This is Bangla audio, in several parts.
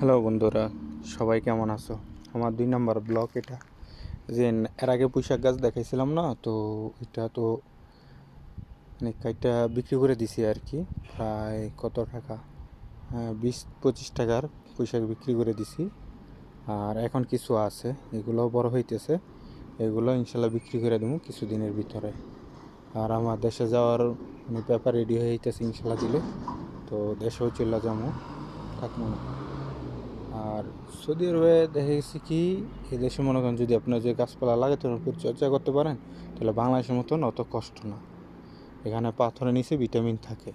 হ্যালো বন্ধুরা, সবাই কেমন আছো? আমার 2 নম্বর ব্লগ এটা। যে এর আগে পুঁইশাক গাছ দেখাইছিলাম না, তো এটা তো মানে কাইটা বিক্রি করে দিছি আর কি। প্রায় কত টাকা, 20-25 টাকার পুঁইশাক বিক্রি করে দিছি। আর এখন কিছু আছে, এগুলো বড় হইতেছে, এগুলো ইনশাল্লাহ বিক্রি করে দেবো কিছুদিনের ভিতরে। আর আমার দেশে যাওয়ার মানে পেপার রেডি হয়ে হইতেছে ইনশাল্লাহ দিলে, তো দেশেও চলে যাবো, থাকবো না। আর সৌদি আরবে দেখা গেছে কি, এই দেশে মনে করেন যদি আপনার যে গাছপালা লাগাতে পরিচর্যা করতে পারেন, তাহলে বাংলাদেশের মতন অত কষ্ট না। এখানে পাথরের নিচে ভিটামিন থাকে,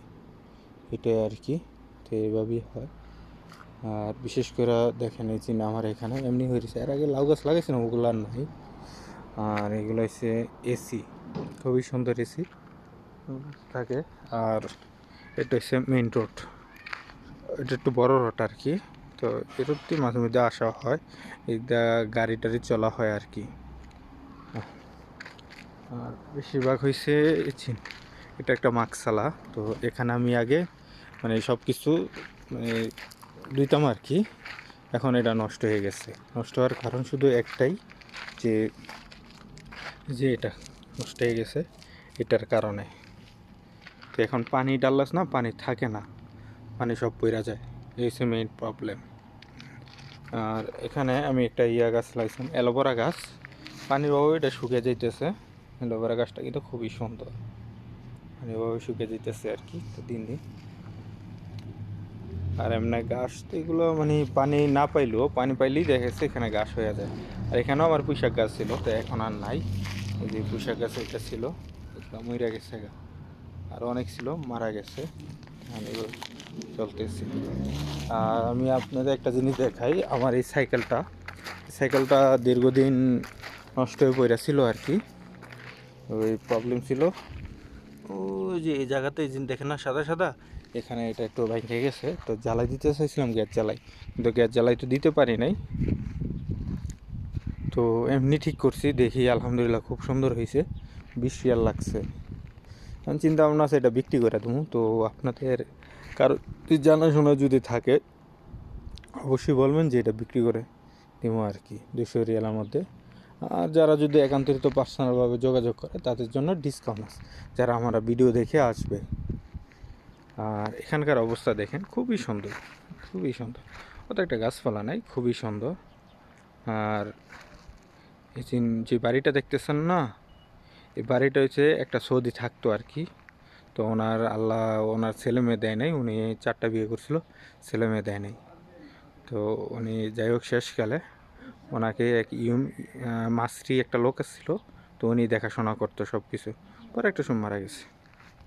এটাই আর কি। তো এইভাবেই হয়। আর বিশেষ করে দেখেন এই যে আমার এখানে এমনি হয়েছে, এর আগে লাউ গাছ লাগাইছিলাম, ওগুলো আর নাই। আর এগুলো হচ্ছে এসি, খুবই সুন্দর এসি থাকে। আর এটা হচ্ছে মেইন রোড, এটা একটু বড় রোড আর কি। তো এরকম মাঝে মধ্যে আসা হয়, এটা গাড়ি টাড়ি চলা হয় আর কি। আর বেশিরভাগ হয়েছে এটা একটা মাকসালা। তো এখানে আমি আগে মানে সব কিছু মানে দিতাম আর কি। এখন এটা নষ্ট হয়ে গেছে। নষ্ট হওয়ার কারণ শুধু একটাই, যে যে এটা নষ্ট হয়ে গেছে এটার কারণে। তো এখন পানি ডাললাস না, পানি থাকে না, পানি সব পইরা যায়, এই হচ্ছে মেইন প্রবলেম। আর এখানে আমি একটা গাছ লাগাইছিলাম, অ্যালোভেরা গাছ। পানির অভাবে এটা শুকিয়ে যাইতেছে। অ্যালোভেরা গাছটা কিন্তু খুবই সুন্দর, মানে এভাবে শুকিয়ে যাইতেছে আর কি, তো দিন দিন। আর এমনি গাছ তো এগুলো মানে পানি না পাইলেও, পানি পাইলেই দেখেছে এখানে গাছ হয়ে যায়। আর এখানেও আমার পুঁইশাক গাছ ছিল, তো এখন আর নাই। এই যে পুঁইশাক গাছ এটা ছিল, এগুলো মরে গেছে, আরও অনেক ছিল মারা গেছে। এগুলো চলতেছে। আর আমি আপনাদের একটা জিনিস দেখাই, আমার এই সাইকেলটা দীর্ঘদিন নষ্ট হয়ে পড়ে ছিল আর কি। ওই প্রবলেম ছিল, ওই যে এই জায়গাতে এই জিনিস দেখেন না সাদা সাদা, এখানে এটা একটু ভেঙে গেছে। তো জ্বালাই দিতে চাইছিলাম, গ্যাস জ্বালাই, কিন্তু গ্যাস জ্বালাই তো দিতে পারি নাই। তো এমনি ঠিক করছি, দেখি আলহামদুলিল্লাহ খুব সুন্দর হয়েছে। 20 রিয়াল লাগছে। আমি চিন্তা ভাবনা আছে এটা বিক্রি করে দেবো। তো আপনাদের কারো জানাশোনা যদি থাকে অবশ্যই বলবেন যে এটা বিক্রি করে দেবো আর কি, 200 রিয়ালের মধ্যে। আর যারা যদি একান্তরিত পার্সোনালভাবে যোগাযোগ করে তাদের জন্য ডিসকাউন্ট আছে, যারা আমরা ভিডিও দেখে আসবে। আর এখানকার অবস্থা দেখেন, খুবই সুন্দর, খুবই সুন্দর। অত একটা গাছপালা নাই, খুবই সুন্দর। আর এই যে বাড়িটা দেখতেছেন না, এই বাড়িটা হচ্ছে একটা সৌদি থাকতো আর কি। তো ওনার ছেলে মেয়ে দেয় নাই, উনি 4টা বিয়ে করছিল, ছেলে মেয়ে দেয় নাই। তো উনি যাই হোক শেষকালে ওনাকে এক মাসরি একটা লোক আসছিল, তো উনি দেখাশোনা করতো সব কিছু, পরে একটা সময় মারা গেছে।